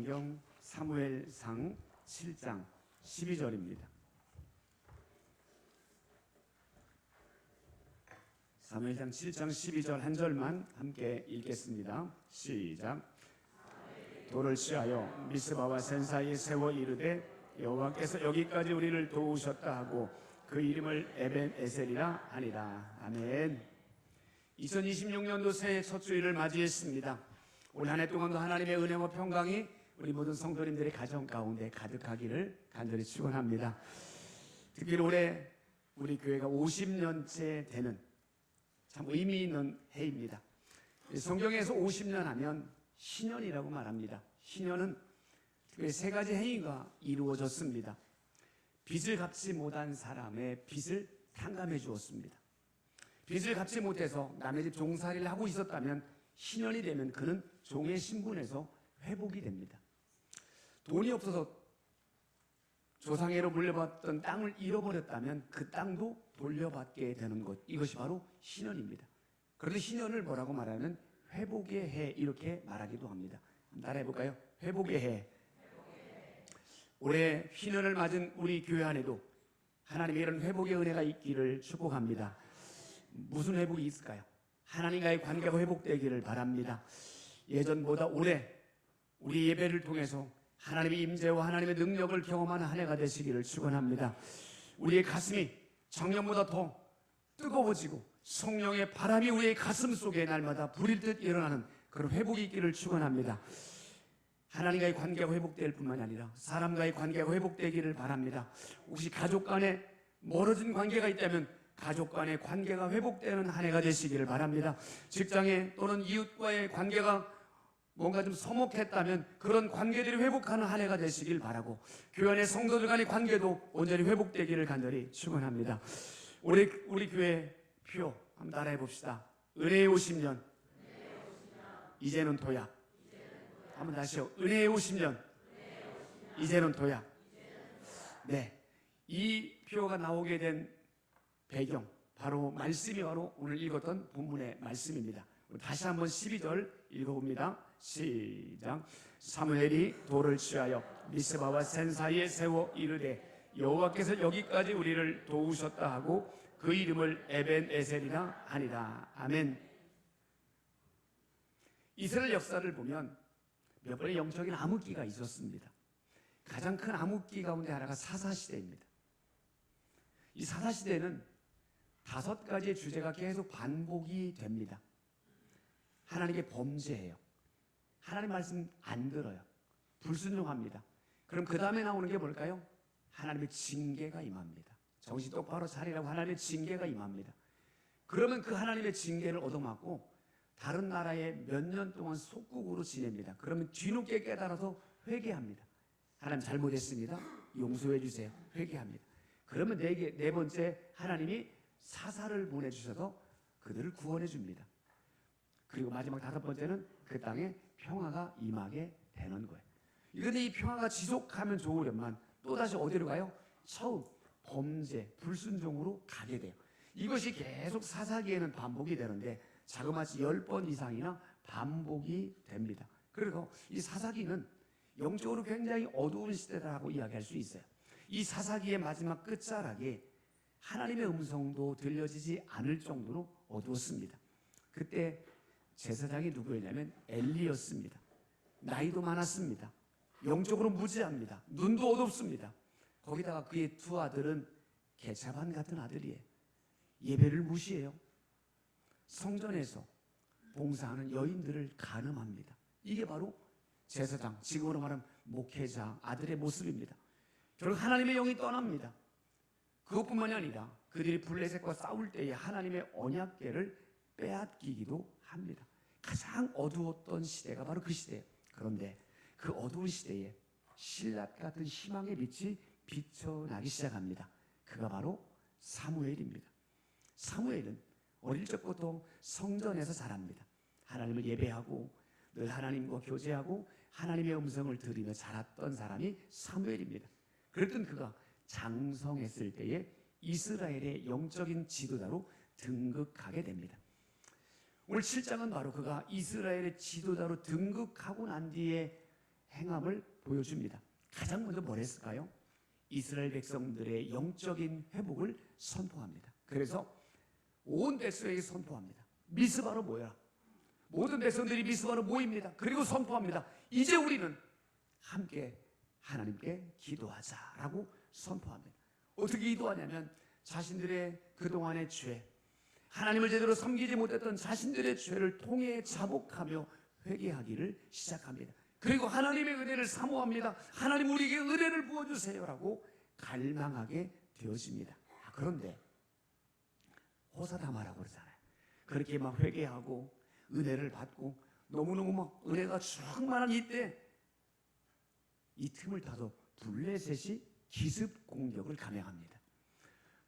성경 사무엘상 7장 12절입니다. 사무엘상 7장 12절 한 절만 함께 읽겠습니다. 시작. 돌을 취하여 미스바와 센 사이에 세워 이르되 여호와께서 여기까지 우리를 도우셨다 하고 그 이름을 에벤 에셀이라 하니라. 아멘. 2026년도 새해 첫 주일을 맞이했습니다. 올 한 해 동안도 하나님의 은혜와 평강이 우리 모든 성도님들의 가정 가운데 가득하기를 간절히 축원합니다. 특히 올해 우리 교회가 50년째 되는 참 의미 있는 해입니다. 성경에서 50년 하면 신년이라고 말합니다. 신년은 특별히 세 가지 행위가 이루어졌습니다. 빚을 갚지 못한 사람의 빚을 탕감해 주었습니다. 빚을 갚지 못해서 남의 집 종살이를 하고 있었다면 신년이 되면 그는 종의 신분에서 회복이 됩니다. 돈이 없어서 조상애로 물려받던 땅을 잃어버렸다면 그 땅도 돌려받게 되는 것, 이것이 바로 신년입니다. 그런데 신년을 뭐라고 말하면 회복의 해 이렇게 말하기도 합니다. 따라해 볼까요? 회복의 해. 올해 신년을 맞은 우리 교회 안에도 하나님의 이런 회복의 은혜가 있기를 축복합니다. 무슨 회복이 있을까요? 하나님과의 관계가 회복되기를 바랍니다. 예전보다 올해 우리 예배를 통해서 하나님의 임재와 하나님의 능력을 경험하는 한 해가 되시기를 축원합니다. 우리의 가슴이 작년보다 더 뜨거워지고 성령의 바람이 우리의 가슴 속에 날마다 불일 듯 일어나는 그런 회복이 있기를 축원합니다. 하나님과의 관계가 회복될 뿐만 아니라 사람과의 관계가 회복되기를 바랍니다. 혹시 가족 간에 멀어진 관계가 있다면 가족 간의 관계가 회복되는 한 해가 되시기를 바랍니다. 직장에 또는 이웃과의 관계가 뭔가 좀 서먹했다면 그런 관계들이 회복하는 한 해가 되시길 바라고, 교회 안의 성도들 간의 관계도 온전히 회복되기를 간절히 축원합니다. 우리 교회 표 한번 따라해 봅시다. 은혜의 50년, 이제는 도약. 한번 다시요. 은혜의 50년, 이제는 도약. 네, 이 표가 나오게 된 배경, 바로 말씀이 바로 오늘 읽었던 본문의 말씀입니다. 다시 한번 12절 읽어봅니다. 시작. 사무엘이 돌을 취하여 미스바와 센 사이에 세워 이르되 여호와께서 여기까지 우리를 도우셨다 하고 그 이름을 에벤 에셀이라 하니라. 아멘. 이스라엘 역사를 보면 몇 번의 영적인 암흑기가 있었습니다. 가장 큰 암흑기 가운데 하나가 사사시대입니다. 이 사사시대는 5가지의 주제가 계속 반복이 됩니다. 하나님께 범죄해요. 하나님 말씀 안 들어요. 불순종합니다. 그럼 그 다음에 나오는 게 뭘까요? 하나님의 징계가 임합니다. 정신 똑바로 차리라고 하나님의 징계가 임합니다. 그러면 그 하나님의 징계를 얻어맞고 다른 나라에 몇 년 동안 속국으로 지냅니다. 그러면 뒤늦게 깨달아서 회개합니다. 하나님 잘못했습니다. 용서해 주세요. 회개합니다. 그러면 네 번째 하나님이 사사를 보내주셔서 그들을 구원해 줍니다. 그리고 마지막 5번째는 그 땅에 평화가 임하게 되는 거예요. 그런데 이 평화가 지속하면 좋으련만 또다시 어디로 가요? 처음 범죄, 불순종으로 가게 돼요. 이것이 계속 사사기에는 반복이 되는데 자그마치 10번 이상이나 반복이 됩니다. 그리고 이 사사기는 영적으로 굉장히 어두운 시대라고 이야기할 수 있어요. 이 사사기의 마지막 끝자락에 하나님의 음성도 들려지지 않을 정도로 어두웠습니다. 그때 제사장이 누구였냐면 엘리였습니다. 나이도 많았습니다. 영적으로 무지합니다. 눈도 어둡습니다. 거기다가 그의 2 아들은 개차반 같은 아들이에요. 예배를 무시해요. 성전에서 봉사하는 여인들을 간음합니다. 이게 바로 제사장, 지금으로 말하면 목회자 아들의 모습입니다. 결국 하나님의 영이 떠납니다. 그것뿐만이 아니라 그들이 블레셋과 싸울 때에 하나님의 언약궤를 빼앗기기도 합니다. 가장 어두웠던 시대가 바로 그 시대예요. 그런데 그 어두운 시대에 신라 같은 희망의 빛이 비쳐나기 시작합니다. 그가 바로 사무엘입니다. 사무엘은 어릴 적부터 성전에서 자랍니다. 하나님을 예배하고 늘 하나님과 교제하고 하나님의 음성을 들으며 자랐던 사람이 사무엘입니다. 그랬던 그가 장성했을 때에 이스라엘의 영적인 지도자로 등극하게 됩니다. 오늘 7장은 바로 그가 이스라엘의 지도자로 등극하고 난 뒤에 행함을 보여줍니다. 가장 먼저 뭘 했을까요? 이스라엘 백성들의 영적인 회복을 선포합니다. 그래서 온 백성에게 선포합니다. 미스바로 모여라. 모든 백성들이 미스바로 모입니다. 그리고 선포합니다. 이제 우리는 함께 하나님께 기도하자라고 선포합니다. 어떻게 기도하냐면 자신들의 그동안의 죄, 하나님을 제대로 섬기지 못했던 자신들의 죄를 통해 자복하며 회개하기를 시작합니다. 그리고 하나님의 은혜를 사모합니다. 하나님 우리에게 은혜를 부어주세요라고 갈망하게 되어집니다. 그런데 호사다마라고 그러잖아요. 그렇게 막 회개하고 은혜를 받고 너무너무 막 은혜가 충만한 이때 이 틈을 타서 블레셋이 기습 공격을 감행합니다.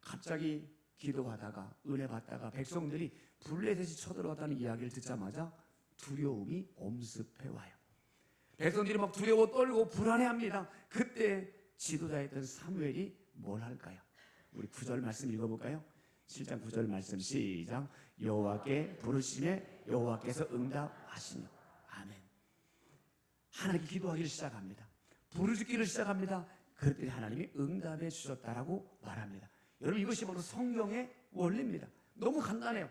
갑자기 기도하다가 은혜 받다가 백성들이 블레셋이 쳐들어왔다는 이야기를 듣자마자 두려움이 엄습해 와요. 백성들이 막 두려워 떨고 불안해합니다. 그때 지도자였던 사무엘이 뭘 할까요? 우리 9절 말씀 읽어볼까요? 7장 9절 말씀 시작. 여호와께 부르시매 여호와께서 응답하시며. 아멘. 하나님께 기도하기를 시작합니다. 부르짖기를 시작합니다. 그랬더니 하나님이 응답해 주셨다라고 말합니다. 여러분 이것이 바로 성경의 원리입니다. 너무 간단해요.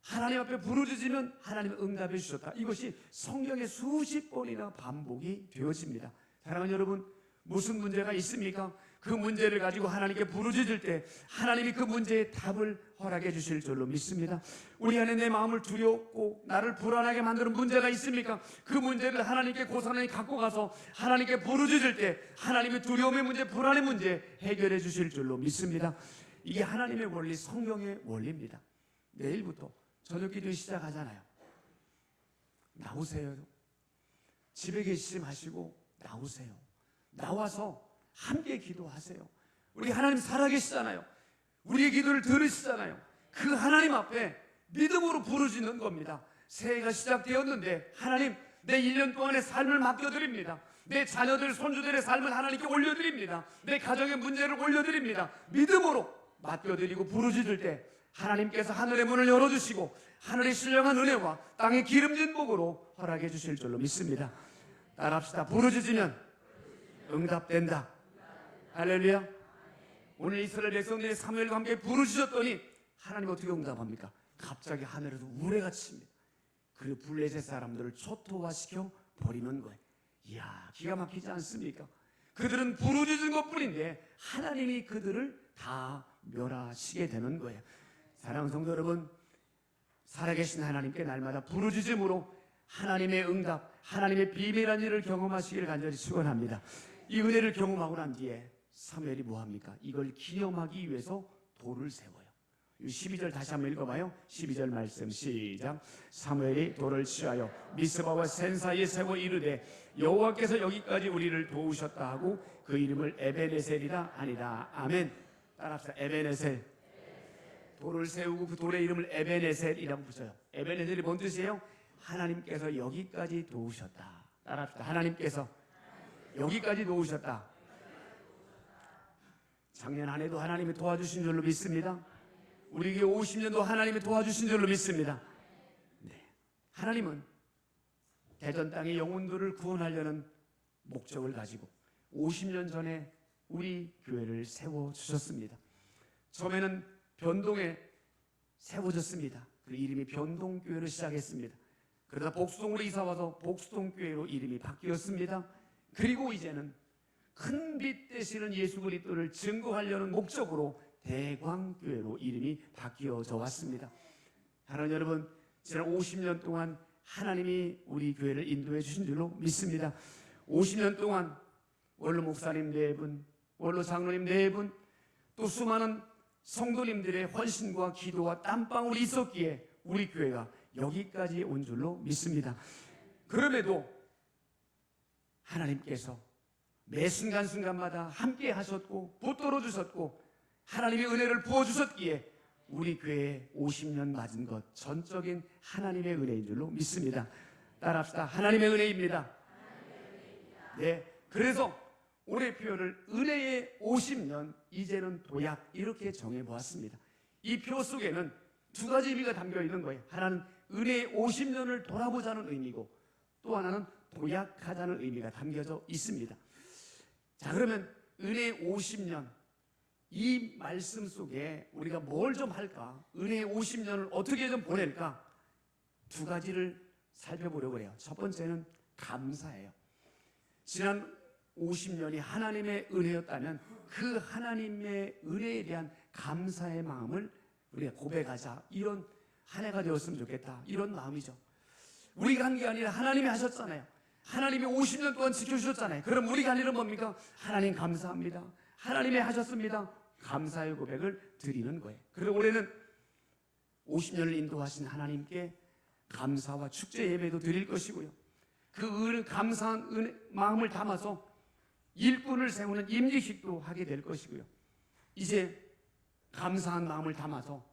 하나님 앞에 부르짖으면 하나님은 응답해 주셨다. 이것이 성경에 수십 번이나 반복이 되어집니다. 사랑하는 여러분, 무슨 문제가 있습니까? 그 문제를 가지고 하나님께 부르짖을 때 하나님이 그 문제에 답을 허락해 주실 줄로 믿습니다. 우리 안에 내 마음을 두렵고 나를 불안하게 만드는 문제가 있습니까? 그 문제를 하나님께 고스란히 갖고 가서 하나님께 부르짖을 때 하나님의 두려움의 문제, 불안의 문제 해결해 주실 줄로 믿습니다. 이게 하나님의 원리, 성경의 원리입니다. 내일부터 저녁 기도 시작하잖아요. 나오세요. 집에 계시지 마시고 나오세요. 나와서 함께 기도하세요. 우리 하나님 살아계시잖아요. 우리의 기도를 들으시잖아요. 그 하나님 앞에 믿음으로 부르짖는 겁니다. 새해가 시작되었는데 하나님 내 1년 동안의 삶을 맡겨드립니다. 내 자녀들 손주들의 삶을 하나님께 올려드립니다. 내 가정의 문제를 올려드립니다. 믿음으로 맡겨드리고 부르짖을 때 하나님께서 하늘의 문을 열어주시고 하늘의 신령한 은혜와 땅의 기름진 복으로 허락해 주실 줄로 믿습니다. 따라합시다. 부르짖으면 응답된다. 할렐루야. 오늘 이스라엘 백성들이 사무엘과 함께 부르짖었더니 하나님 어떻게 응답합니까? 갑자기 하늘에서 우레가 칩니다. 그리고 블레셋 사람들을 초토화시켜 버리는 거예요. 이야, 기가 막히지 않습니까? 그들은 부르짖은 것뿐인데 하나님이 그들을 다 멸하시게 되는 거예요. 사랑하는 성도 여러분, 살아계신 하나님께 날마다 부르짖음으로 하나님의 응답, 하나님의 비밀한 일을 경험하시기를 간절히 축원합니다. 이 은혜를 경험하고 난 뒤에 사무엘이 뭐합니까? 이걸 기념하기 위해서 돌을 세워요. 12절 다시 한번 읽어봐요. 12절 말씀 시작. 사무엘이 돌을 취하여 미스바와 센 사이에 세워 이르되 여호와께서 여기까지 우리를 도우셨다 하고 그 이름을 에베네셀이라 하니라. 아멘. 따라합시다. 에베네셀. 돌을 세우고 그 돌의 이름을 에베네셀이라고 붙여요. 에베네셀이 뭔 뜻이에요? 하나님께서 여기까지 도우셨다. 따라합시다. 하나님께서 여기까지 도우셨다. 작년 한 해도 하나님이 도와주신 줄로 믿습니다. 우리에게 50년도 하나님이 도와주신 줄로 믿습니다. 네. 하나님은 대전 땅의 영혼들을 구원하려는 목적을 가지고 50년 전에 우리 교회를 세워주셨습니다. 처음에는 변동에 세워졌습니다. 그 이름이 변동교회로 시작했습니다. 그러다 복수동으로 이사와서 복수동교회로 이름이 바뀌었습니다. 그리고 이제는 큰 빛 되시는 예수 그리스도를 증거하려는 목적으로 대광교회로 이름이 바뀌어져 왔습니다. 하나님 여러분, 지난 50년 동안 하나님이 우리 교회를 인도해 주신 줄로 믿습니다. 50년 동안 원로 목사님 4분, 원로 장로님 4분, 또 수많은 성도님들의 헌신과 기도와 땀방울이 있었기에 우리 교회가 여기까지 온 줄로 믿습니다. 그럼에도 하나님께서 매 순간순간마다 함께 하셨고 붙들어 주셨고 하나님의 은혜를 부어주셨기에 우리 교회에 50년 맞은 것 전적인 하나님의 은혜인 줄로 믿습니다. 따라합시다. 하나님의 은혜입니다. 네, 그래서 올해 표를 은혜의 50년 이제는 도약 이렇게 정해보았습니다. 이 표 속에는 두 가지 의미가 담겨 있는 거예요. 하나는 은혜의 50년을 돌아보자는 의미고 또 하나는 도약하자는 의미가 담겨져 있습니다. 자, 그러면 은혜 50년, 이 말씀 속에 우리가 뭘 좀 할까? 은혜 50년을 어떻게 좀 보낼까? 두 가지를 살펴보려고 해요. 첫 번째는 감사예요. 지난 50년이 하나님의 은혜였다면 그 하나님의 은혜에 대한 감사의 마음을 우리가 고백하자, 이런 한 해가 되었으면 좋겠다, 이런 마음이죠. 우리가 한 게 아니라 하나님이 하셨잖아요. 하나님이 50년 동안 지켜주셨잖아요. 그럼 우리가 할 일은 뭡니까? 하나님 감사합니다, 하나님이 하셨습니다, 감사의 고백을 드리는 거예요. 그리고 올해는 50년을 인도하신 하나님께 감사와 축제 예배도 드릴 것이고요, 그 감사한 마음을 담아서 일꾼을 세우는 임직식도 하게 될 것이고요, 이제 감사한 마음을 담아서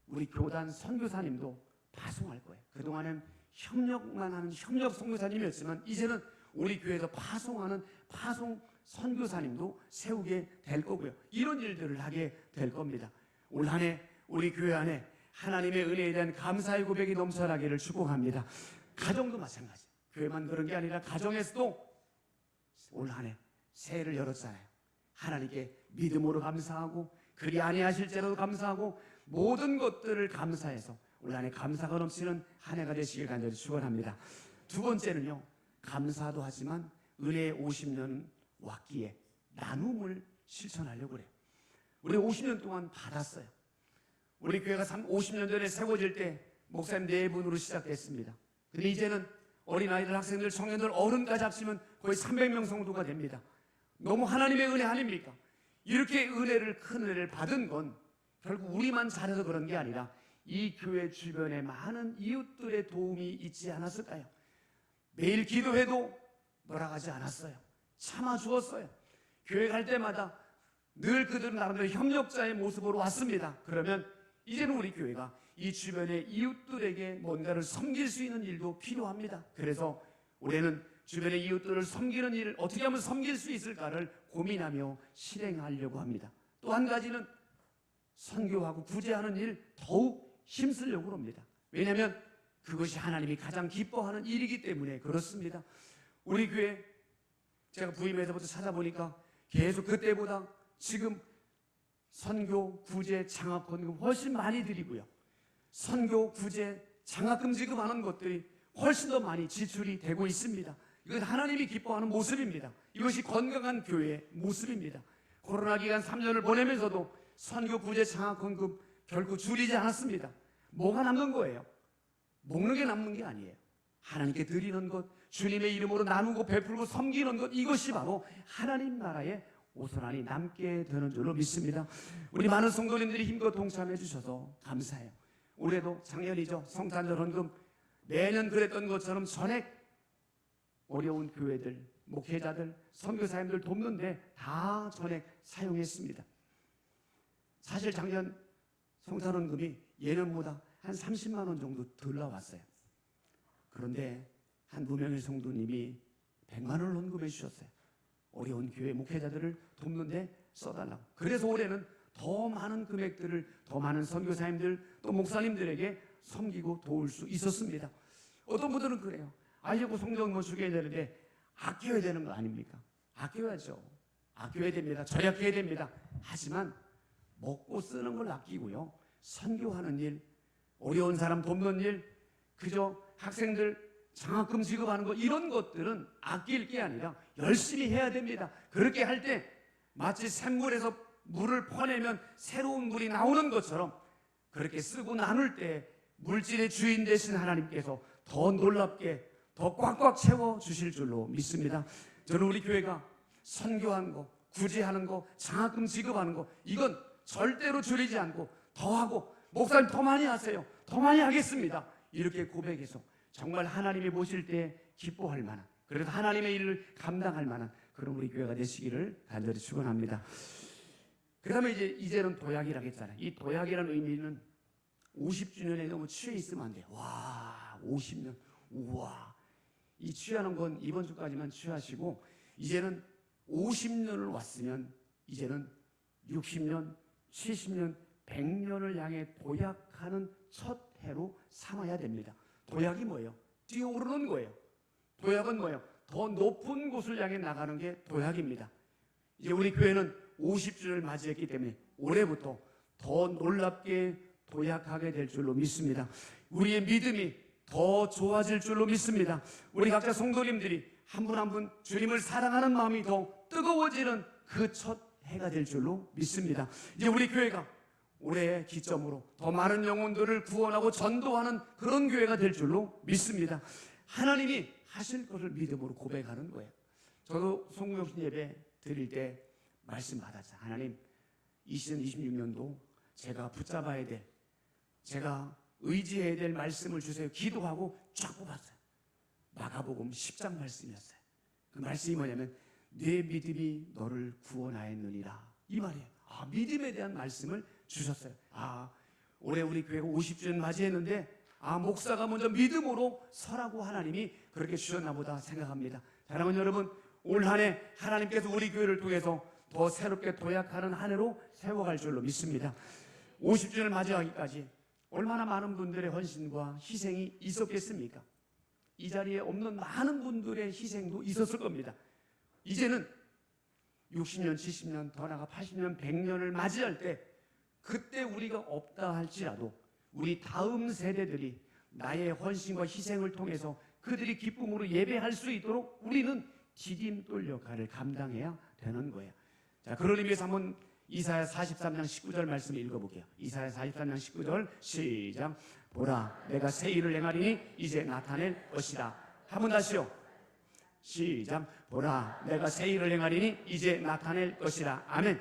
우리 교단 선교사님도 파송할 거예요. 그동안은 협력만 하는 협력 선교사님이었지만 이제는 우리 교회에서 파송하는 파송 선교사님도 세우게 될 거고요, 이런 일들을 하게 될 겁니다. 올 한 해 우리 교회 안에 하나님의 은혜에 대한 감사의 고백이 넘쳐나기를 축복합니다. 가정도 마찬가지. 교회만 그런 게 아니라 가정에서도 올 한 해 새해를 열었잖아요. 하나님께 믿음으로 감사하고 그리 아니하실지라도 감사하고 모든 것들을 감사해서 올 한 해 감사가 넘치는 한 해가 되시길 간절히 축원합니다. 두 번째는요, 감사도 하지만 은혜의 50년 왔기에 나눔을 실천하려고 그래요. 우리 50년 동안 받았어요. 우리 교회가 50년 전에 세워질 때 목사님 4분으로 시작됐습니다. 근데 이제는 어린아이들, 학생들, 청년들, 어른까지 합치면 거의 300명 성도가 됩니다. 너무 하나님의 은혜 아닙니까? 이렇게 큰 은혜를 받은 건 결국 우리만 잘해서 그런 게 아니라 이 교회 주변에 많은 이웃들의 도움이 있지 않았을까요? 매일 기도해도 뭐라 하지 않았어요. 참아주었어요. 교회 갈 때마다 늘 그들은 나름대로 협력자의 모습으로 왔습니다. 그러면 이제는 우리 교회가 이 주변의 이웃들에게 뭔가를 섬길 수 있는 일도 필요합니다. 그래서 올해는 주변의 이웃들을 섬기는 일을 어떻게 하면 섬길 수 있을까를 고민하며 실행하려고 합니다. 또 한 가지는 선교하고 구제하는 일 더욱 힘쓰려고 합니다. 왜냐하면 그것이 하나님이 가장 기뻐하는 일이기 때문에 그렇습니다. 우리 교회 제가 부임해서부터 찾아보니까 계속 그때보다 지금 선교, 구제, 장학금 훨씬 많이 드리고요, 선교, 구제, 장학금 지급하는 것들이 훨씬 더 많이 지출이 되고 있습니다. 이건 하나님이 기뻐하는 모습입니다. 이것이 건강한 교회의 모습입니다. 코로나 기간 3년을 보내면서도 선교, 구제, 장학금 결코 줄이지 않았습니다. 뭐가 남는 거예요? 먹는 게 남는 게 아니에요. 하나님께 드리는 것, 주님의 이름으로 나누고 베풀고 섬기는 것, 이것이 바로 하나님 나라의 오선하니 남게 되는 줄로 믿습니다. 우리 많은 성도님들이 힘껏 동참해 주셔서 감사해요. 올해도 작년이죠, 성탄절 헌금 매년 그랬던 것처럼 전액 어려운 교회들, 목회자들, 선교사님들 돕는데 다 전액 사용했습니다. 사실 작년 성탄헌금이 예년보다 한 30만 원 정도 덜 나왔어요. 그런데 한 무명의 성도님이 100만 원을 헌금해 주셨어요. 어려운 교회 목회자들을 돕는데 써달라고. 그래서 올해는 더 많은 금액들을 더 많은 선교사님들 또 목사님들에게 섬기고 도울 수 있었습니다. 어떤 분들은 그래요. 아이고 성경 뭐 주게 되는데 아껴야 되는 거 아닙니까? 아껴야죠. 아껴야 됩니다. 절약해야 됩니다. 하지만 먹고 쓰는 걸 아끼고요, 선교하는 일, 어려운 사람 돕는 일, 그저 학생들 장학금 지급하는 것, 이런 것들은 아낄 게 아니라 열심히 해야 됩니다. 그렇게 할 때 마치 샘물에서 물을 퍼내면 새로운 물이 나오는 것처럼 그렇게 쓰고 나눌 때 물질의 주인 되신 하나님께서 더 놀랍게 더 꽉꽉 채워주실 줄로 믿습니다. 저는 우리 교회가 선교하는 거, 구제하는 거, 장학금 지급하는 거, 이건 절대로 줄이지 않고 더하고, 목사님 더 많이 하세요, 더 많이 하겠습니다, 이렇게 고백해서 정말 하나님이 보실 때 기뻐할 만한, 그래서 하나님의 일을 감당할 만한 그런 우리 교회가 되시기를 간절히 축원합니다. 그 다음에 이제는 도약이라고 했잖아요. 이 도약이라는 의미는 50주년에 너무 취해 있으면 안 돼요. 와, 50년, 우와. 이 취하는 건 이번 주까지만 취하시고, 이제는 50년을 왔으면 이제는 60년, 70년, 100년을 향해 도약하는 첫 해로 삼아야 됩니다. 도약이 뭐예요? 뛰어오르는 거예요. 도약은 뭐예요? 더 높은 곳을 향해 나가는 게 도약입니다. 이제 우리 교회는 50주년을 맞이했기 때문에 올해부터 더 놀랍게 도약하게 될 줄로 믿습니다. 우리의 믿음이 더 좋아질 줄로 믿습니다. 우리 각자 성도님들이 한 분 한 분 주님을 사랑하는 마음이 더 뜨거워지는 그 첫 해가 될 줄로 믿습니다. 이제 우리 교회가 올해의 기점으로 더 많은 영혼들을 구원하고 전도하는 그런 교회가 될 줄로 믿습니다. 하나님이 하실 것을 믿음으로 고백하는 거예요. 저도 송구영신 예배 드릴 때 말씀 받았어요. 하나님, 2026년도 제가 붙잡아야 될, 제가 의지해야 될 말씀을 주세요. 기도하고 쫙 뽑았어요. 마가복음 10장 말씀이었어요. 그 말씀이 뭐냐면 내 믿음이 너를 구원하였느니라, 이 말이에요. 믿음에 대한 말씀을 주셨어요. 올해 우리 교회가 50주년 맞이했는데 목사가 먼저 믿음으로 서라고 하나님이 그렇게 주셨나 보다 생각합니다. 사랑하는 여러분, 올 한 해 하나님께서 우리 교회를 통해서 더 새롭게 도약하는 한 해로 세워갈 줄로 믿습니다. 50주년을 맞이하기까지 얼마나 많은 분들의 헌신과 희생이 있었겠습니까? 이 자리에 없는 많은 분들의 희생도 있었을 겁니다. 이제는 60년, 70년, 더 나아가 80년, 100년을 맞이할 때 그때 우리가 없다 할지라도 우리 다음 세대들이 나의 헌신과 희생을 통해서 그들이 기쁨으로 예배할 수 있도록 우리는 디딤돌 역할을 감당해야 되는 거예요. 자, 그런 의미에서 한번 이사야 43장 19절 말씀을 읽어볼게요. 이사야 43장 19절 시작. 보라, 내가 새 일을 행하리니 이제 나타낼 것이다. 한번 다시요. 시작. 보라, 내가 새 일을 행하리니 이제 나타낼 것이다. 아멘.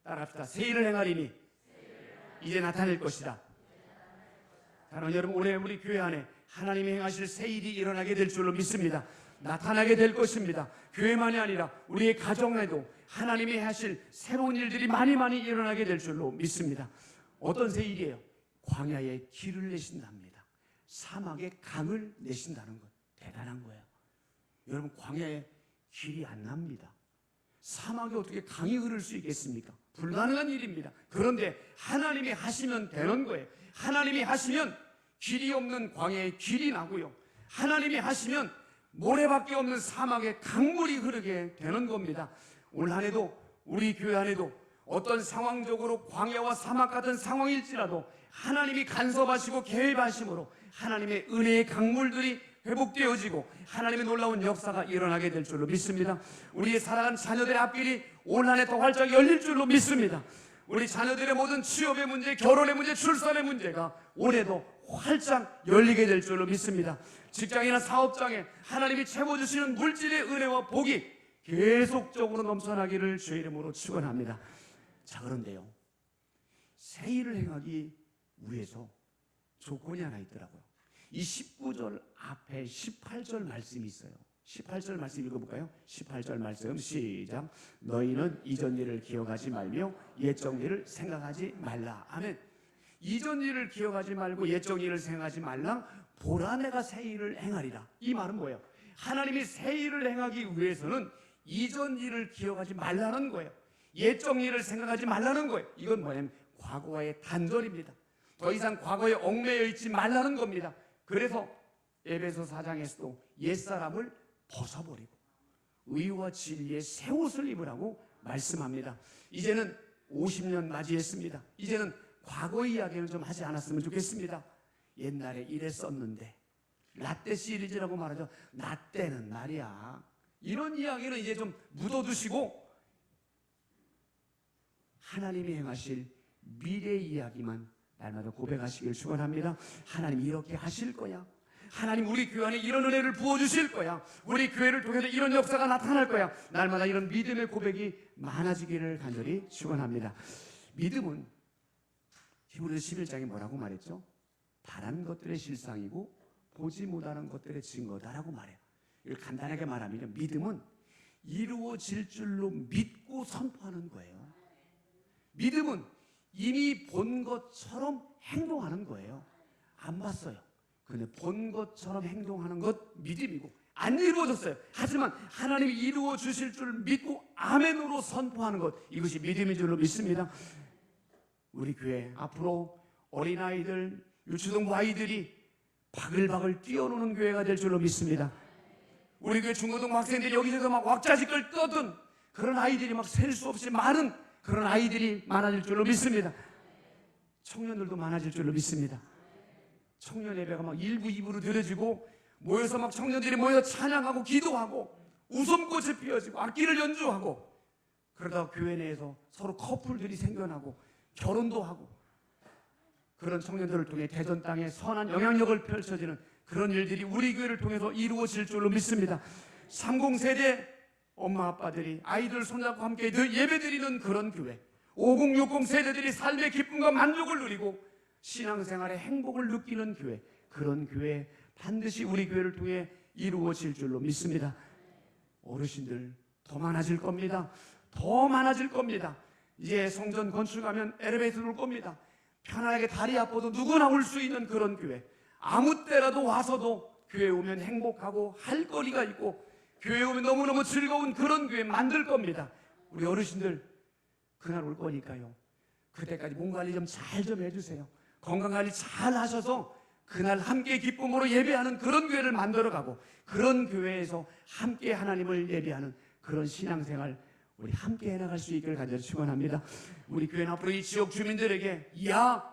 따라갑시다. 새 일을 행하리니 이제 나타낼 것이다. 사랑하는 여러분, 올해 우리 교회 안에 하나님이 행하실 새 일이 일어나게 될 줄로 믿습니다. 나타나게 될 것입니다. 교회만이 아니라 우리의 가정에도 하나님이 하실 새로운 일들이 많이 일어나게 될 줄로 믿습니다. 어떤 새 일이에요? 광야에 길을 내신답니다. 사막에 강을 내신다는 것, 대단한 거예요. 여러분, 광야에 길이 안 납니다. 사막에 어떻게 강이 흐를 수 있겠습니까? 불가능한 일입니다. 그런데 하나님이 하시면 되는 거예요. 하나님이 하시면 길이 없는 광야에 길이 나고요, 하나님이 하시면 모래밖에 없는 사막에 강물이 흐르게 되는 겁니다. 올 한 해도 우리 교회 안에도 어떤 상황적으로 광야와 사막 같은 상황일지라도 하나님이 간섭하시고 계획하심으로 하나님의 은혜의 강물들이 회복되어지고 하나님의 놀라운 역사가 일어나게 될 줄로 믿습니다. 우리의 사랑하는 자녀들의 앞길이 올 한 해 더 활짝 열릴 줄로 믿습니다. 우리 자녀들의 모든 취업의 문제, 결혼의 문제, 출산의 문제가 올해도 활짝 열리게 될 줄로 믿습니다. 직장이나 사업장에 하나님이 채워주시는 물질의 은혜와 복이 계속적으로 넘쳐나기를 주의 이름으로 축원합니다. 자, 그런데요, 새 일을 행하기 위해서 조건이 하나 있더라고요. 이 19절 앞에 18절 말씀이 있어요. 18절 말씀 읽어볼까요? 18절 말씀 시작. 너희는 이전 일을 기억하지 말며 옛적 일을 생각하지 말라. 아멘. 이전 일을 기억하지 말고 옛적 일을 생각하지 말라. 보라, 내가 새 일을 행하리라. 이 말은 뭐예요? 하나님이 새 일을 행하기 위해서는 이전 일을 기억하지 말라는 거예요. 옛적 일을 생각하지 말라는 거예요. 이건 뭐냐면 과거와의 단절입니다. 더 이상 과거에 얽매여 있지 말라는 겁니다. 그래서 에베소 4장에서도 옛사람을 벗어버리고 의와 진리의 새 옷을 입으라고 말씀합니다. 이제는 50년 맞이했습니다. 이제는 과거 이야기는 좀 하지 않았으면 좋겠습니다. 옛날에 이랬었는데, 라떼 시리즈라고 말하죠. 나 때는 말이야, 이런 이야기는 이제 좀 묻어두시고 하나님이 행하실 미래 이야기만 날마다 고백하시길 축원합니다. 하나님 이렇게 하실 거야. 하나님 우리 교회 안에 이런 은혜를 부어주실 거야. 우리 교회를 통해서 이런 역사가 나타날 거야. 날마다 이런 믿음의 고백이 많아지기를 간절히 축원합니다. 믿음은 히브리서 11장에 뭐라고 말했죠? 바란 것들의 실상이고 보지 못하는 것들의 증거다라고 말해요. 이걸 간단하게 말하면 믿음은 이루어질 줄로 믿고 선포하는 거예요. 믿음은 이미 본 것처럼 행동하는 거예요. 안 봤어요. 근데 본 것처럼 행동하는 것 믿음이고, 안 이루어졌어요. 하지만 하나님이 이루어 주실 줄 믿고 아멘으로 선포하는 것, 이것이 믿음인 줄로 믿습니다. 우리 교회 앞으로 어린아이들, 유초등부 아이들이 바글바글 뛰어노는 교회가 될 줄로 믿습니다. 우리 교회 중고등 학생들이 여기저기서 막 왁자지껄 떠든 그런 아이들이 막 셀 수 없이 많은 그런 아이들이 많아질 줄로 믿습니다. 청년들도 많아질 줄로 믿습니다. 청년 예배가 막 1부, 2부로 들어지고 모여서 막 청년들이 모여 찬양하고 기도하고 웃음꽃이 피어지고 악기를 연주하고 그러다가 교회 내에서 서로 커플들이 생겨나고 결혼도 하고 그런 청년들을 통해 대전 땅에 선한 영향력을 펼쳐지는 그런 일들이 우리 교회를 통해서 이루어질 줄로 믿습니다. 30세대 엄마 아빠들이 아이들 손잡고 함께 예배드리는 그런 교회, 5060 세대들이 삶의 기쁨과 만족을 누리고 신앙생활의 행복을 느끼는 교회, 그런 교회 반드시 우리 교회를 통해 이루어질 줄로 믿습니다. 어르신들 더 많아질 겁니다. 더 많아질 겁니다. 이제 성전 건축하면 엘리베이터 올 겁니다. 편안하게 다리 아파도 누구나 올 수 있는 그런 교회, 아무 때라도 와서도 교회 오면 행복하고 할 거리가 있고 교회 오면 너무너무 즐거운 그런 교회 만들 겁니다. 우리 어르신들 그날 올 거니까요, 그때까지 몸 관리 좀 잘 좀 해주세요. 건강 관리 잘 하셔서 그날 함께 기쁨으로 예배하는 그런 교회를 만들어가고 그런 교회에서 함께 하나님을 예배하는 그런 신앙생활 우리 함께 해나갈 수 있기를 간절히 축원합니다. 우리 교회는 앞으로 이 지역 주민들에게 야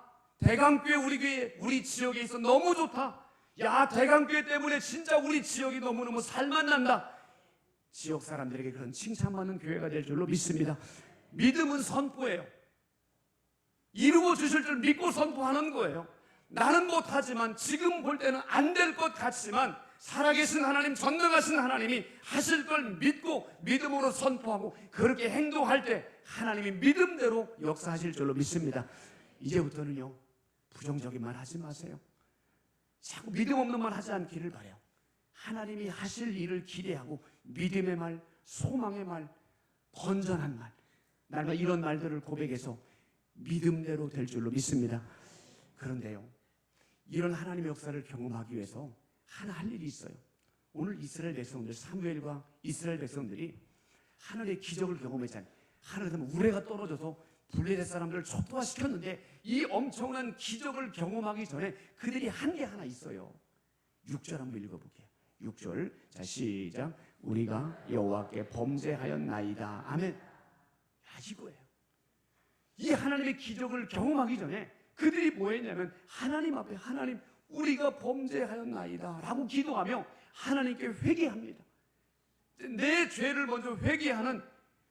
대강교회 우리 교회 우리 지역에 있어 너무 좋다. 야 대강교회 때문에 진짜 우리 지역이 너무너무 살맛난다. 지역 사람들에게 그런 칭찬받는 교회가 될 줄로 믿습니다. 믿음은 선포예요. 이루어 주실 줄 믿고 선포하는 거예요. 나는 못하지만 지금 볼 때는 안 될 것 같지만 살아계신 하나님, 전능하신 하나님이 하실 걸 믿고 믿음으로 선포하고 그렇게 행동할 때 하나님이 믿음대로 역사하실 줄로 믿습니다. 이제부터는요 부정적인 말 하지 마세요. 자꾸 믿음 없는 말 하지 않기를 바라요. 하나님이 하실 일을 기대하고 믿음의 말, 소망의 말, 건전한 말, 날마다 이런 말들을 고백해서 믿음대로 될 줄로 믿습니다. 그런데요, 이런 하나님의 역사를 경험하기 위해서 하나 할 일이 있어요. 오늘 이스라엘 백성들, 사무엘과 이스라엘 백성들이 하늘의 기적을 경험했잖아요. 하늘에서 우레가 떨어져서 블레셋 사람들을 촉도화시켰는데 이 엄청난 기적을 경험하기 전에 그들이 한 게 하나 있어요. 6절 한번 읽어볼게요. 6절, 자 시작. 우리가 여호와께 범죄하였나이다. 아멘. 이거예요. 이 하나님의 기적을 경험하기 전에 그들이 뭐 했냐면 하나님 앞에 하나님 우리가 범죄하였나이다 라고 기도하며 하나님께 회개합니다. 내 죄를 먼저 회개하는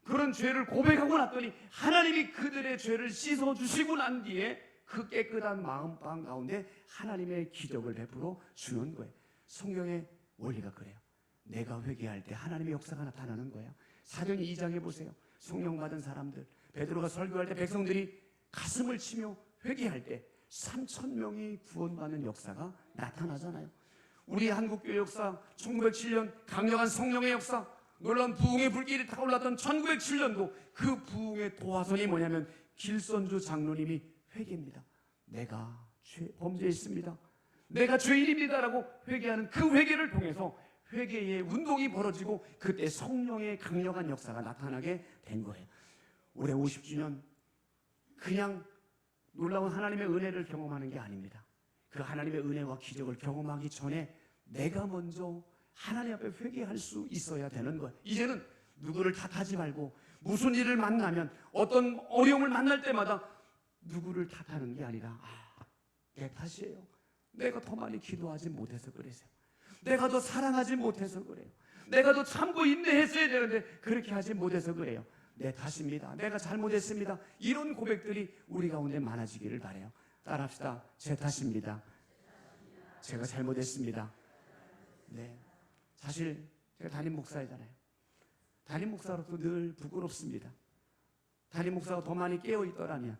그런 죄를 고백하고 났더니 하나님이 그들의 죄를 씻어주시고 난 뒤에 그 깨끗한 마음방 가운데 하나님의 기적을 베풀어 주는 거예요. 성경의 원리가 그래요. 내가 회개할 때 하나님의 역사가 나타나는 거예요. 사도행 2장에 보세요. 성령 받은 사람들, 베드로가 설교할 때 백성들이 가슴을 치며 회개할 때 3,000명이 구원받는 역사가 나타나잖아요. 우리 한국교회 역사 1907년 강력한 성령의 역사, 놀라운 부흥의 불길이 타올랐던 1907년도 그 부흥의 도화선이 뭐냐면 길선주 장로님이 회개입니다. 내가 범죄했습니다. 내가 죄인입니다라고 회개하는 그 회개를 통해서 회개의 운동이 벌어지고 그때 성령의 강력한 역사가 나타나게 된 거예요. 올해 50주년 그냥 놀라운 하나님의 은혜를 경험하는 게 아닙니다. 그 하나님의 은혜와 기적을 경험하기 전에 내가 먼저 하나님 앞에 회개할 수 있어야 되는 거예요. 이제는 누구를 탓하지 말고 무슨 일을 만나면 어떤 어려움을 만날 때마다 누구를 탓하는 게 아니라 내 탓이에요. 내가 더 많이 기도하지 못해서 그래서요. 내가 더 사랑하지 못해서 그래요. 내가 더 참고 인내했어야 되는데 그렇게 하지 못해서 그래요. 내 탓입니다. 내가 잘못했습니다. 이런 고백들이 우리 가운데 많아지기를 바라요. 따라합시다. 제 탓입니다. 제가 잘못했습니다. 네, 사실 제가 담임 목사이잖아요. 담임 목사로서 늘 부끄럽습니다. 담임 목사가 더 많이 깨어있더라면,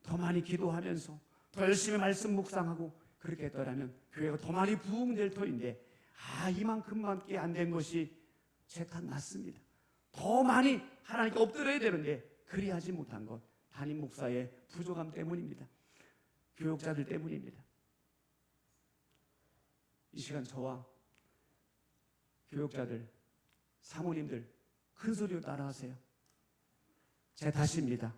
더 많이 기도하면서 더 열심히 말씀 묵상하고 그렇게 했더라면 교회가 더 많이 부흥될 터인데 이만큼밖에 안 된 것이 제 탓 맞습니다. 더 많이 하나님께 엎드려야 되는데 그리하지 못한 것 담임 목사의 부족함 때문입니다. 교육자들 때문입니다. 이 시간 저와 교육자들, 사모님들 큰 소리로 따라하세요. 제 탓입니다.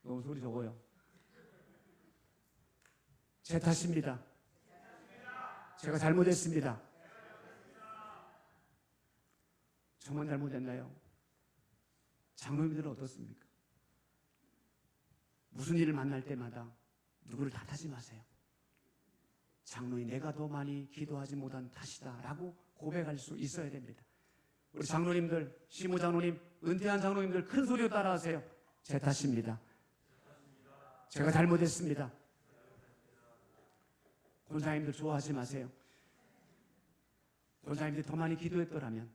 너무 소리 적어요. 제 탓입니다. 제가 잘못했습니다. 저만 잘못했나요? 장로님들은 어떻습니까? 무슨 일을 만날 때마다 누구를 탓하지 마세요. 장로님, 내가 더 많이 기도하지 못한 탓이다 라고 고백할 수 있어야 됩니다. 우리 장로님들, 시무장로님, 은퇴한 장로님들 큰 소리로 따라하세요. 제 탓입니다. 제가 잘못했습니다. 권사님들 좋아하지 마세요. 권사님들이 더 많이 기도했더라면,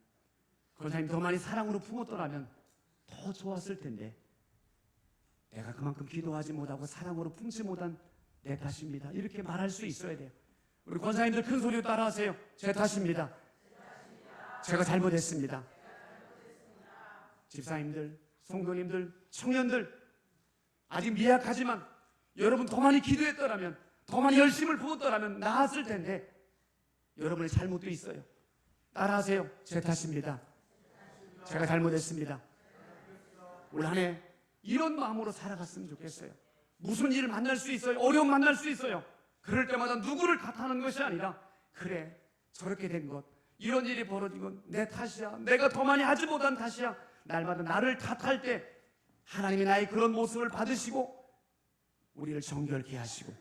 권사님 더 많이 사랑으로 품었더라면 더 좋았을 텐데, 내가 그만큼 기도하지 못하고 사랑으로 품지 못한 내 탓입니다. 이렇게 말할 수 있어야 돼요. 우리 권사님들 큰 소리로 따라하세요. 제 탓입니다. 제가 잘못했습니다. 집사님들, 성도님들, 청년들, 아직 미약하지만 여러분 더 많이 기도했더라면, 더 많이 열심을 부었더라면 나았을 텐데, 여러분의 잘못도 있어요. 따라하세요. 제 탓입니다. 제가 잘못했습니다. 올 한 해 이런 마음으로 살아갔으면 좋겠어요. 무슨 일을 만날 수 있어요. 어려움 만날 수 있어요. 그럴 때마다 누구를 탓하는 것이 아니라, 그래, 저렇게 된 것, 이런 일이 벌어진 건 내 탓이야, 내가 더 많이 하지 못한 탓이야, 날마다 나를 탓할 때 하나님이 나의 그런 모습을 받으시고 우리를 정결케 하시고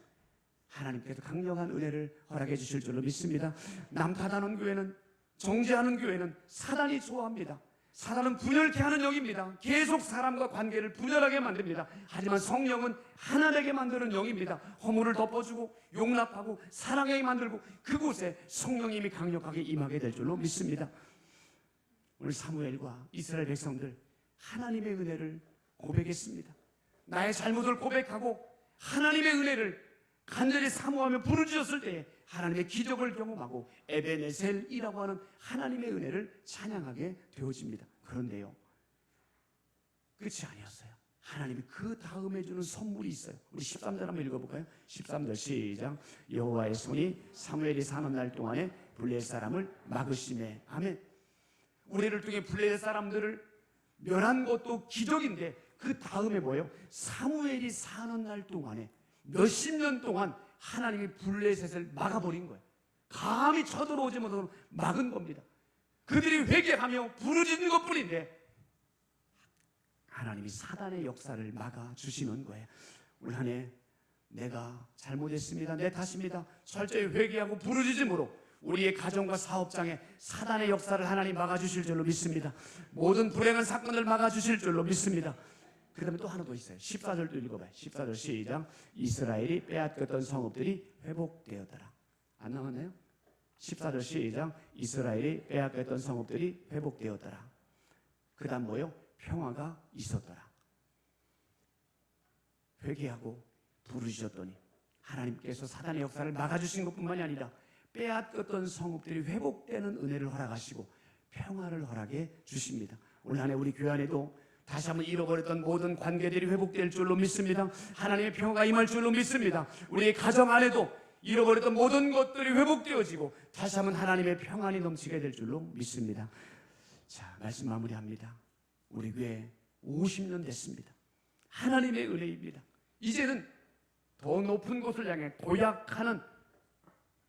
하나님께서 강력한 은혜를 허락해 주실 줄로 믿습니다. 남 탓하는 교회는, 정죄하는 교회는 사단이 좋아합니다. 사단은 분열케 하는 영입니다. 계속 사람과 관계를 분열하게 만듭니다. 하지만 성령은 하나 되게 만드는 영입니다. 허물을 덮어주고 용납하고 사랑하게 만들고, 그곳에 성령님이 강력하게 임하게 될 줄로 믿습니다. 우리 사무엘과 이스라엘 백성들 하나님의 은혜를 고백했습니다. 나의 잘못을 고백하고 하나님의 은혜를 간절히 사모하며 부르짖었을 때에 하나님의 기적을 경험하고 에베네셀이라고 하는 하나님의 은혜를 찬양하게 되어집니다. 그런데요, 끝이 아니었어요. 하나님이 그 다음에 주는 선물이 있어요. 우리 13절 한번 읽어볼까요? 13절 시작. 여호와의 손이 사무엘이 사는 날 동안에 블레셋 사람을 막으시매. 아멘. 우리를 통해 블레셋 사람들을 멸한 것도 기적인데, 그 다음에 뭐예요? 사무엘이 사는 날 동안에 몇십 년 동안 하나님이 블레셋을 막아버린 거예요. 감히 쳐들어오지 못하도록 막은 겁니다. 그들이 회개하며 부르짖는 것뿐인데 하나님이 사단의 역사를 막아주시는 거예요. 올 한 해 내가 잘못했습니다, 내 탓입니다, 철저히 회개하고 부르짖음으로 우리의 가정과 사업장에 사단의 역사를 하나님 막아주실 줄로 믿습니다. 모든 불행한 사건을 막아주실 줄로 믿습니다. 그 다음에 또 하나 더 있어요. 14절도 읽어봐요. 14절 시작. 이스라엘이 빼앗겼던 성읍들이 회복되었더라. 안 나왔나요? 14절 시작. 이스라엘이 빼앗겼던 성읍들이 회복되었더라. 그 다음 뭐요? 평화가 있었더라. 회개하고 부르짖었더니 하나님께서 사단의 역사를 막아주신 것뿐만이 아니라 빼앗겼던 성읍들이 회복되는 은혜를 허락하시고 평화를 허락해 주십니다. 오늘 한 해 우리 교회 안에도 다시 한번 잃어버렸던 모든 관계들이 회복될 줄로 믿습니다. 하나님의 평화가 임할 줄로 믿습니다. 우리의 가정 안에도 잃어버렸던 모든 것들이 회복되어지고 다시 한번 하나님의 평안이 넘치게 될 줄로 믿습니다. 자, 말씀 마무리합니다. 우리 교회 50년 됐습니다. 하나님의 은혜입니다. 이제는 더 높은 곳을 향해 도약하는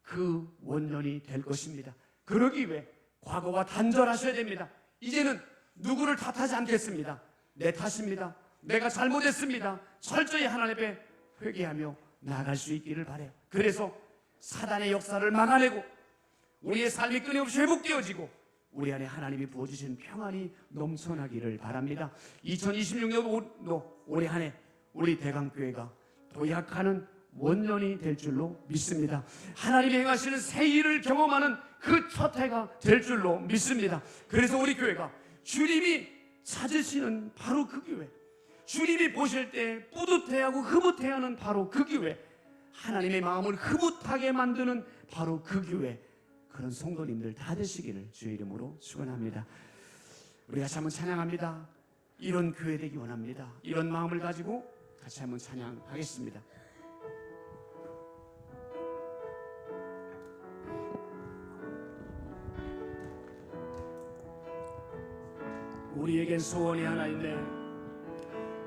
그 원년이 될 것입니다. 그러기 위해 과거와 단절하셔야 됩니다. 이제는 누구를 탓하지 않겠습니다. 내 탓입니다, 내가 잘못했습니다, 철저히 하나님 앞에 회개하며 나아갈 수 있기를 바라요. 그래서 사단의 역사를 막아내고 우리의 삶이 끊임없이 회복되어지고 우리 안에 하나님이 부어주신 평안이 넘쳐나기를 바랍니다. 2026년 올해 한 해 우리 대강교회가 도약하는 원년이 될 줄로 믿습니다. 하나님이 행하시는 새 일을 경험하는 그 첫 해가 될 줄로 믿습니다. 그래서 우리 교회가 주님이 찾으시는 바로 그 교회, 주님이 보실 때 뿌듯해하고 흐뭇해하는 바로 그 교회, 하나님의 마음을 흐뭇하게 만드는 바로 그 교회, 그런 성도님들 다 되시기를 주의 이름으로 축원합니다. 우리 같이 한번 찬양합니다. 이런 교회 되기 원합니다. 이런 마음을 가지고 같이 한번 찬양하겠습니다. 우리에겐 소원이 하나 있네.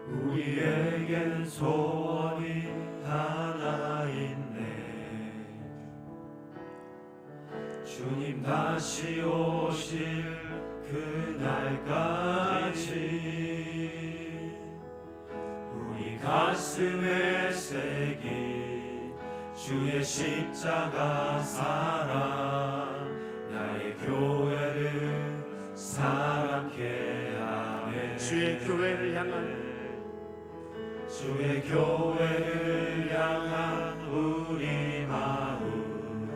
우리에겐 소원이 하나 있네. 주님 다시 오실 그날 날까지 우리 가슴에 새긴 주의 십자가 사랑 나의 교회를 사랑케 하네. 주의 교회를 향한 주의 교회를 향한 우리 마음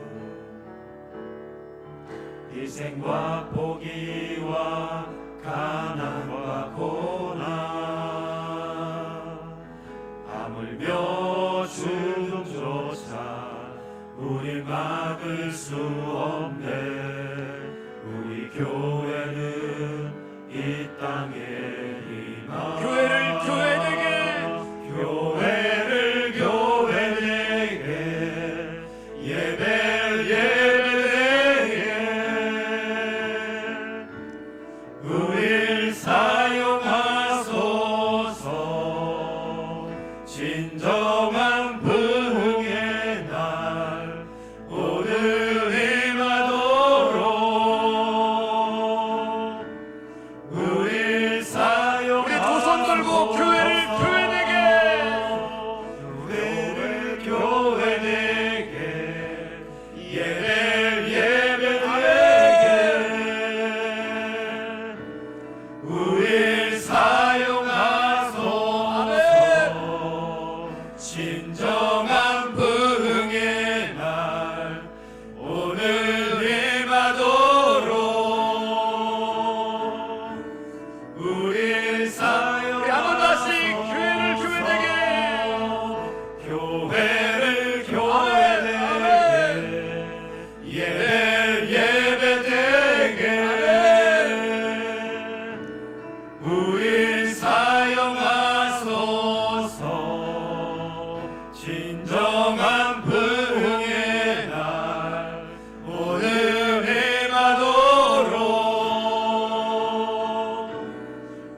희생과 포기와 가난과 고난 하물며 죽음조차 우리 막을 수 없네. 우리 교회는 이 땅에 희망 교회를 교회되게 교회를 교회되게 예배를 예배되게 우릴 사용하소서. 진정한 부흥의 날 오늘 임하도록 우릴 사용하소서. 우리 두 손 들고 교회를 교회되게 교회를 교회되게 예배를 예배되게 우릴 사용하소서. 진정한 부흥의 날 오늘 임하도록 우릴 사용하소서. 우리 한번 다시 교회를 교회되게 교회를 교회되게 예배를 예배되게 우릴 사용하소서. 진정한 부흥의 날 오늘 임하도록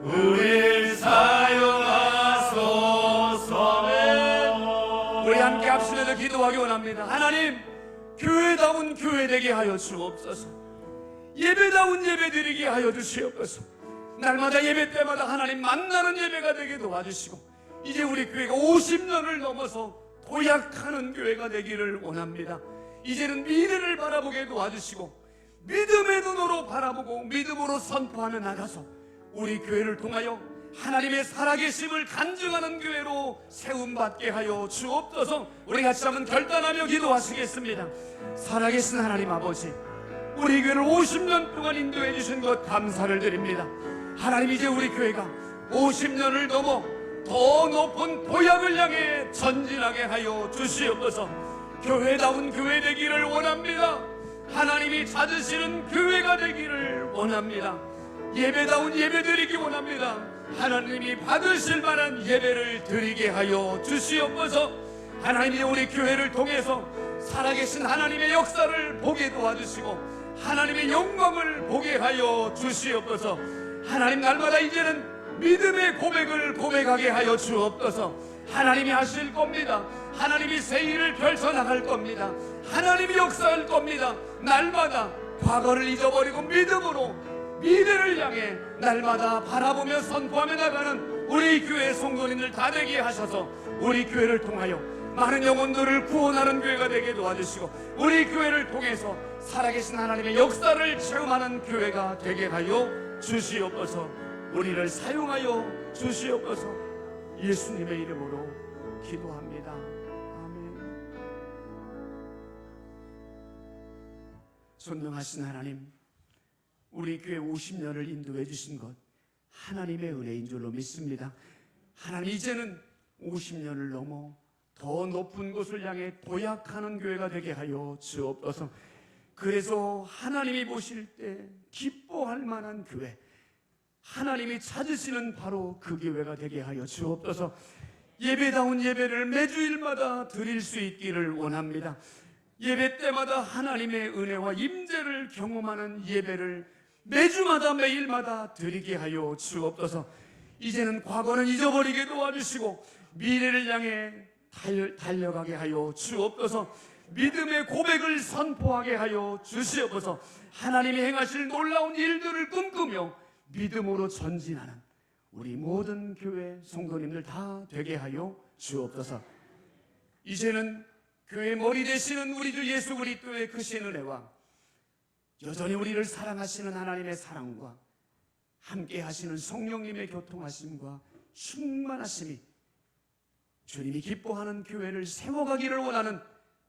우릴 사용하소서. 우리 함께 합심해서 기도하기 원합니다. 하나님, 교회다운 교회 되게 하여 주옵소서. 예배다운 예배 드리게 하여 주시옵소서. 날마다 예배 때마다 하나님 만나는 예배가 되게 도와주시고 이제 우리 교회가 50년을 넘어서 도약하는 교회가 되기를 원합니다. 이제는 미래를 바라보게 도와주시고 믿음의 눈으로 바라보고 믿음으로 선포하며 나가서 우리 교회를 통하여 하나님의 살아계심을 간증하는 교회로 세움받게 하여 주옵소서. 우리 같이 한번 결단하며 기도하시겠습니다. 살아계신 하나님 아버지, 우리 교회를 50년 동안 인도해 주신 것 감사를 드립니다. 하나님, 이제 우리 교회가 50년을 넘어 더 높은 도약을 향해 전진하게 하여 주시옵소서. 교회다운 교회 되기를 원합니다. 하나님이 찾으시는 교회가 되기를 원합니다. 예배다운 예배 드리기 원합니다. 하나님이 받으실 만한 예배를 드리게 하여 주시옵소서. 하나님이 우리 교회를 통해서 살아계신 하나님의 역사를 보게 도와주시고 하나님의 영광을 보게 하여 주시옵소서. 하나님, 날마다 이제는 믿음의 고백을 고백하게 하여 주옵소서. 하나님이 하실 겁니다. 하나님이 새 일을 펼쳐나갈 겁니다. 하나님이 역사할 겁니다. 날마다 과거를 잊어버리고 믿음으로 미래를 향해 날마다 바라보며 선포하며 나가는 우리 교회 성도님들 다 되게 하셔서 우리 교회를 통하여 많은 영혼들을 구원하는 교회가 되게 도와주시고 우리 교회를 통해서 살아계신 하나님의 역사를 체험하는 교회가 되게 하여 주시옵소서. 우리를 사용하여 주시옵소서. 예수님의 이름으로 기도합니다. 아멘. 존경하신 하나님, 우리 교회 50년을 인도해 주신 것 하나님의 은혜인 줄로 믿습니다. 하나님, 이제는 50년을 넘어 더 높은 곳을 향해 도약하는 교회가 되게 하여 주옵소서. 그래서 하나님이 보실 때 기뻐할 만한 교회, 하나님이 찾으시는 바로 그 교회가 되게 하여 주옵소서. 예배다운 예배를 매주일마다 드릴 수 있기를 원합니다. 예배 때마다 하나님의 은혜와 임재를 경험하는 예배를 매주마다 매일마다 드리게 하여 주옵소서. 이제는 과거는 잊어버리게 도와주시고 미래를 향해 달려가게 하여 주옵소서. 믿음의 고백을 선포하게 하여 주시옵소서. 하나님이 행하실 놀라운 일들을 꿈꾸며 믿음으로 전진하는 우리 모든 교회 성도님들 다 되게 하여 주옵소서. 이제는 교회 머리 되시는 우리 주 예수 그리스도의 크신 은혜와 여전히 우리를 사랑하시는 하나님의 사랑과 함께 하시는 성령님의 교통하심과 충만하심이 주님이 기뻐하는 교회를 세워가기를 원하는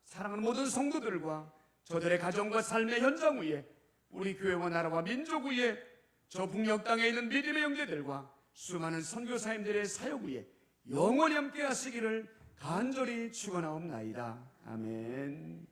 사랑하는 모든 성도들과 저들의 가정과 삶의 현장 위에 우리 교회와 나라와 민족 위에 저 북녘 땅에 있는 믿음의 형제들과 수많은 선교사님들의 사역 위에 영원히 함께 하시기를 간절히 축원하옵나이다. 아멘.